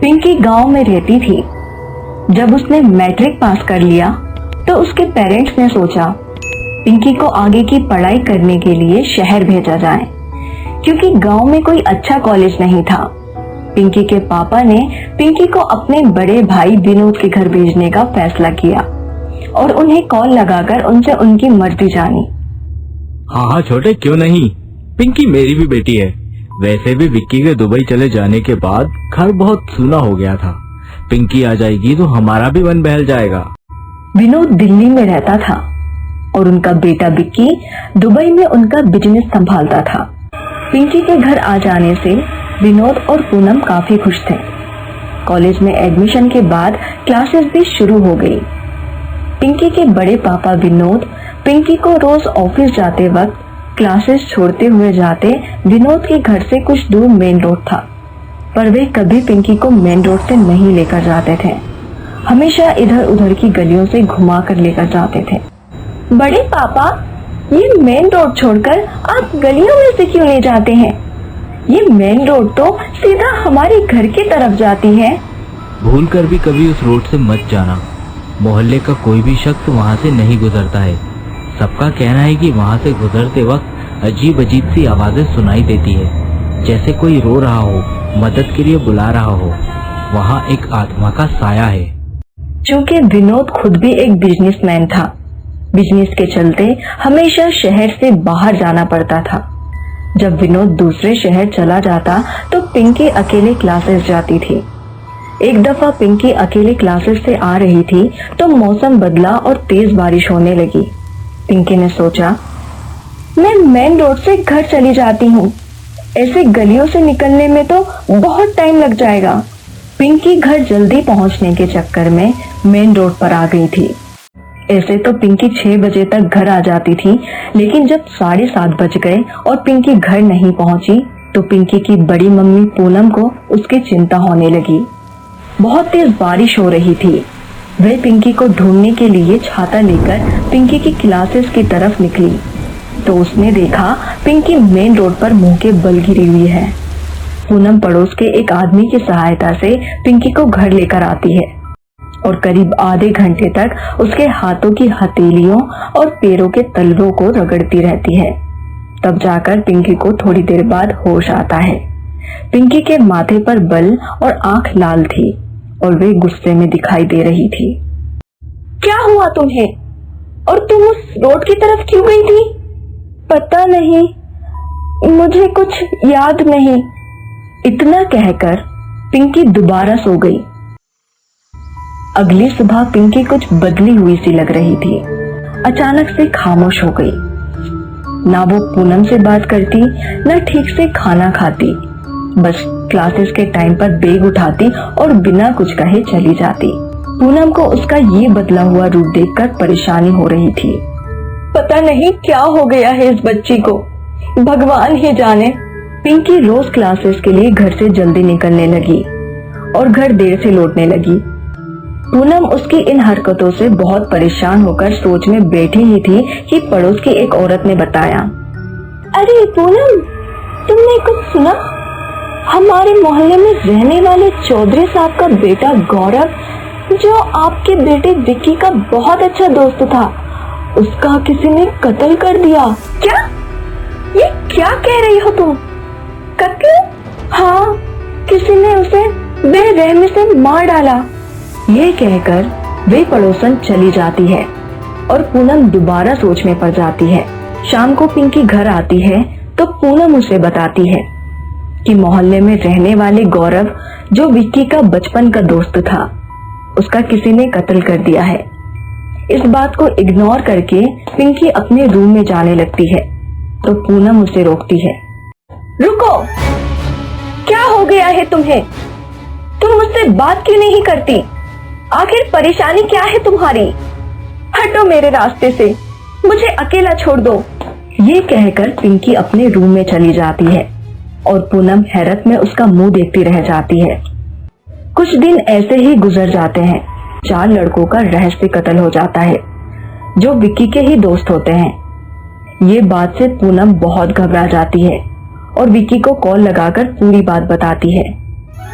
पिंकी गांव में रहती थी। जब उसने मैट्रिक पास कर लिया तो उसके पेरेंट्स ने सोचा पिंकी को आगे की पढ़ाई करने के लिए शहर भेजा जाए, क्योंकि गांव में कोई अच्छा कॉलेज नहीं था। पिंकी के पापा ने पिंकी को अपने बड़े भाई विनोद के घर भेजने का फैसला किया और उन्हें कॉल लगाकर उनसे उनकी मर्जी जानी। हाँ छोटे, क्यों नहीं, पिंकी मेरी भी बेटी है। वैसे भी विक्की के दुबई चले जाने के बाद घर बहुत सूना हो गया था। पिंकी आ जाएगी तो हमारा भी मन बहल जाएगा। विनोद दिल्ली में रहता था और उनका बेटा विक्की दुबई में उनका बिजनेस संभालता था। पिंकी के घर आ जाने से विनोद और पूनम काफी खुश थे। कॉलेज में एडमिशन के बाद क्लासेस भी शुरू हो गई। पिंकी के बड़े पापा विनोद पिंकी को रोज ऑफिस जाते वक्त क्लासेस छोड़ते हुए जाते। विनोद के घर से कुछ दूर मेन रोड था, पर वे कभी पिंकी को मेन रोड से नहीं लेकर जाते थे। हमेशा इधर उधर की गलियों से घुमा कर लेकर जाते थे। बड़े पापा, ये मेन रोड छोड़कर आप गलियों में से क्यों ले जाते हैं? ये मेन रोड तो सीधा हमारे घर की तरफ जाती है। भूल कर भी कभी उस रोड से मत जाना। मोहल्ले का कोई भी शख्स वहाँ से नहीं गुजरता है। सबका कहना है कि वहाँ से गुजरते वक्त अजीब अजीब सी आवाजें सुनाई देती है, जैसे कोई रो रहा हो, मदद के लिए बुला रहा हो। वहाँ एक आत्मा का साया है। चूँकि विनोद खुद भी एक बिजनेसमैन था, बिजनेस के चलते हमेशा शहर से बाहर जाना पड़ता था। जब विनोद दूसरे शहर चला जाता तो पिंकी अकेले क्लासेस जाती थी। एक दफा पिंकी अकेले क्लासेस से आ रही थी तो मौसम बदला और तेज बारिश होने लगी। पिंकी ने सोचा, मैं मेन रोड से घर चली जाती हूँ, ऐसे गलियों से निकलने में तो बहुत टाइम लग जाएगा। पिंकी घर जल्दी पहुँचने के चक्कर में मेन रोड पर आ गई थी। ऐसे तो पिंकी 6 बजे तक घर आ जाती थी, लेकिन जब 7:30 बज गए और पिंकी घर नहीं पहुंची तो पिंकी की बड़ी मम्मी पूनम को उसकी चिंता होने लगी। बहुत तेज बारिश हो रही थी। वह पिंकी को ढूंढने के लिए छाता लेकर पिंकी की क्लासेस की तरफ निकली तो उसने देखा पिंकी मेन रोड पर मुंह के बल गिरी हुई है। पूनम पड़ोस के एक आदमी की सहायता से पिंकी को घर लेकर आती है और करीब आधे घंटे तक उसके हाथों की हथेलियों और पैरों के तलवों को रगड़ती रहती है। तब जाकर पिंकी को थोड़ी देर बाद होश आता है। पिंकी के माथे पर बल और आंख लाल थी और वे गुस्से में दिखाई दे रही थी। क्या हुआ तुम्हें? और तुम उस रोड की तरफ क्यों गई थी? पता नहीं, मुझे कुछ याद नहीं। इतना कहकर पिंकी दोबारा सो गई। अगली सुबह पिंकी कुछ बदली हुई सी लग रही थी। अचानक से खामोश हो गई। ना वो पूनम से बात करती, ना ठीक से खाना खाती। बस क्लासेस के टाइम पर बैग उठाती और बिना कुछ कहे चली जाती। पूनम को उसका ये बदला हुआ रूप देखकर परेशानी हो रही थी। पता नहीं क्या हो गया है इस बच्ची को, भगवान ही जाने। पिंकी रोज क्लासेस के लिए घर से जल्दी निकलने लगी और घर देर से लौटने लगी। पूनम उसकी इन हरकतों से बहुत परेशान होकर सोच में बैठी ही थी कि पड़ोस की एक औरत ने बताया, अरे पूनम, तुमने कुछ सुना? हमारे मोहल्ले में रहने वाले चौधरी साहब का बेटा गौरव, जो आपके बेटे विक्की का बहुत अच्छा दोस्त था, उसका किसी ने कत्ल कर दिया। क्या? ये क्या कह रही हो तुम? कत्ल? हाँ, किसी ने उसे बेरहमी से मार डाला। ये कहकर वे पड़ोसन चली जाती है और पूनम दोबारा सोच में पड़ जाती है। शाम को पिंकी घर आती है तो पूनम उसे बताती है कि मोहल्ले में रहने वाले गौरव, जो विक्की का बचपन का दोस्त था, उसका किसी ने कत्ल कर दिया है। इस बात को इग्नोर करके पिंकी अपने रूम में जाने लगती है तो पूनम उसे रोकती है। रुको, क्या हो गया है तुम्हें? तुम मुझसे बात क्यों नहीं करती? आखिर परेशानी क्या है तुम्हारी? हटो मेरे रास्ते से, मुझे अकेला छोड़ दो। ये कहकर पिंकी अपने रूम में चली जाती है और पूनम हैरत में उसका मुंह देखती रह जाती है। कुछ दिन ऐसे ही गुजर जाते हैं। 4 लड़कों का रहस्य कत्ल हो जाता है जो विक्की के ही दोस्त होते हैं। ये बात से पूनम बहुत घबरा जाती है और विक्की को कॉल लगाकर पूरी बात बताती है।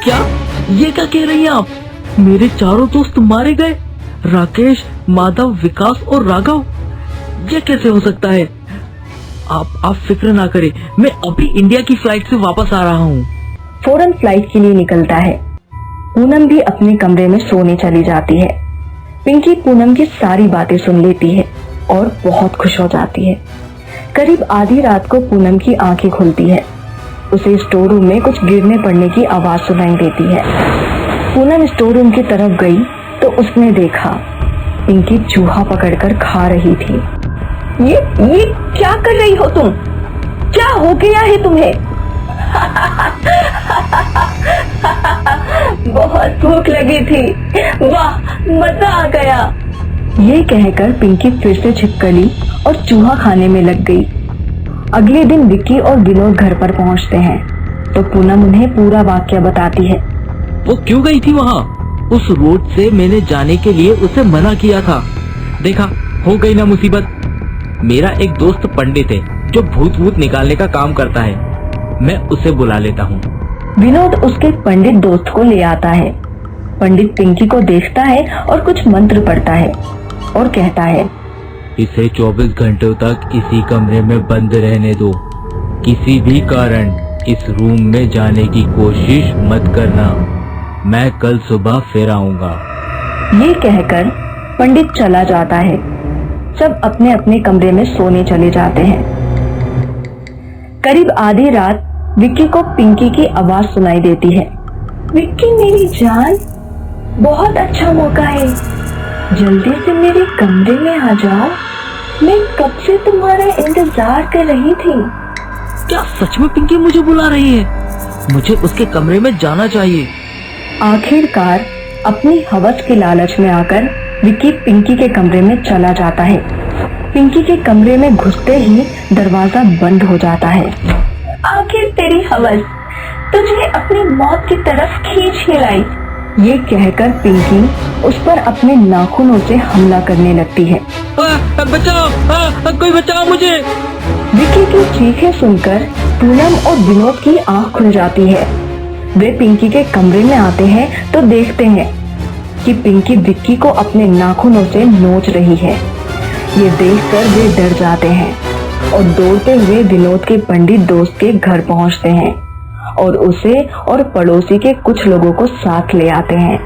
क्या ये क्या कह रही हैं आप? मेरे चारों दोस्त मारे गए, राकेश, माधव, विकास और राघव। ये कैसे हो सकता है? आप फिक्र ना करें, मैं अभी इंडिया की फ्लाइट से वापस आ रहा हूँ। फौरन फ्लाइट के लिए निकलता है। पूनम भी अपने कमरे में सोने चली जाती है। पिंकी पूनम की सारी बातें सुन लेती है और बहुत खुश हो जाती है। करीब आधी रात को पूनम की आंखें खुलती है। उसे स्टोर रूम में कुछ गिरने पड़ने की आवाज सुनाई देती है। पूनम स्टोर रूम की तरफ गई तो उसने देखा पिंकी चूहा पकड़कर खा रही थी। ये क्या कर रही हो तुम? क्या हो गया है तुम्हें? बहुत भूख लगी थी, वाह मजा आ गया। ये कहकर पिंकी फिर से छिपकली और चूहा खाने में लग गई। अगले दिन विक्की और विनोद घर पर पहुंचते हैं तो पूनम उन्हें पूरा वाकया बताती है। वो क्यों गई थी वहाँ? उस रोड से मैंने जाने के लिए उसे मना किया था। देखा, हो गई ना मुसीबत। मेरा एक दोस्त पंडित है जो भूत निकालने का काम करता है, मैं उसे बुला लेता हूँ। विनोद उसके पंडित दोस्त को ले आता है। पंडित पिंकी को देखता है और कुछ मंत्र पढ़ता है और कहता है, इसे 24 घंटों तक इसी कमरे में बंद रहने दो। किसी भी कारण इस रूम में जाने की कोशिश मत करना। मैं कल सुबह फिर आऊंगा। ये कहकर पंडित चला जाता है। सब अपने अपने कमरे में सोने चले जाते हैं। करीब आधी रात विक्की को पिंकी की आवाज सुनाई देती है। विक्की मेरी जान, बहुत अच्छा मौका है, जल्दी से मेरे कमरे में आ जाओ। मैं कब से तुम्हारा इंतजार कर रही थी। क्या सच में पिंकी मुझे बुला रही है? मुझे उसके कमरे में जाना चाहिए। आखिरकार अपनी हवस के लालच में आकर विक्की पिंकी के कमरे में चला जाता है। पिंकी के कमरे में घुसते ही दरवाजा बंद हो जाता है। आखिर तेरी हवस तुझे अपनी मौत की तरफ खींच के लाई। ये कहकर पिंकी उस पर अपने नाखूनों से हमला करने लगती है। बचाओ, कोई बचाओ मुझे। विक्की की चीखें सुनकर पूनम और विनोद की आंख खुल जाती है। वे पिंकी के कमरे में आते हैं तो देखते हैं कि पिंकी विक्की को अपने नाखूनों से नोच रही है। ये देखकर वे डर जाते हैं और दौड़ते हुए विनोद के पंडित दोस्त के घर पहुंचते हैं और उसे और पड़ोसी के कुछ लोगों को साथ ले आते हैं।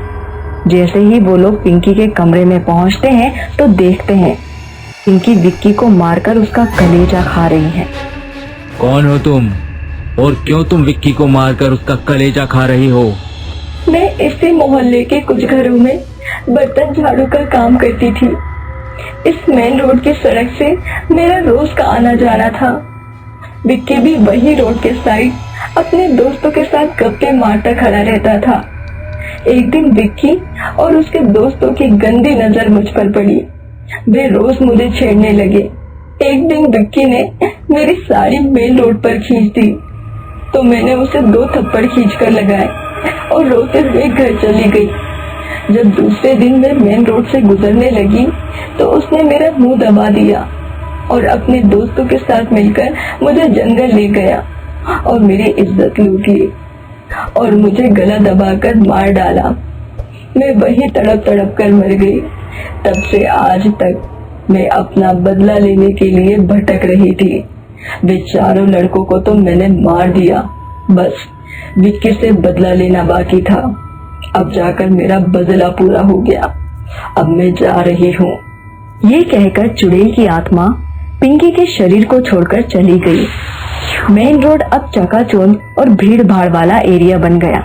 जैसे ही वो लोग पिंकी के कमरे में पहुंचते हैं तो देखते हैं पिंकी विक्की को मारकर उसका कलेजा खा रही है। कौन हो तुम और क्यों तुम विक्की को मारकर उसका कलेजा खा रही हो? मैं इसी मोहल्ले के कुछ घरों में बर्तन झाड़ू का काम करती थी। इस मेन रोड की सड़क से मेरा रोज का आना जाना था। विक्की भी वही रोड के साइड अपने दोस्तों के साथ गप्पे मारता खड़ा रहता था। एक दिन विक्की और उसके दोस्तों की गंदी नजर मुझ पर पड़ी। वे रोज मुझे छेड़ने लगे। एक दिन विक्की ने मेरी साड़ी मेन रोड पर खींच दी तो मैंने उसे 2 थप्पड़ खींचकर लगाए और रोते हुए घर चली गई। जब दूसरे दिन मैं मेन रोड से गुजरने लगी तो उसने मेरा मुंह दबा दिया और अपने दोस्तों के साथ मिलकर मुझे जंगल ले गया और मेरी इज्जत लूट ली और मुझे गला दबाकर मार डाला। मैं वही तड़प तड़प कर मर गई। तब से आज तक मैं अपना बदला लेने के लिए भटक रही थी। वे चारों लड़कों को तो मैंने मार दिया, बस विक्की से बदला लेना बाकी था। अब जाकर मेरा बदला पूरा हो गया। अब मैं जा रही हूँ। ये कहकर चुड़ैल की आत्मा पिंकी के शरीर को छोड़कर चली गई। मेन रोड अब चकाचौंध और भीड़ भाड़ वाला एरिया बन गया।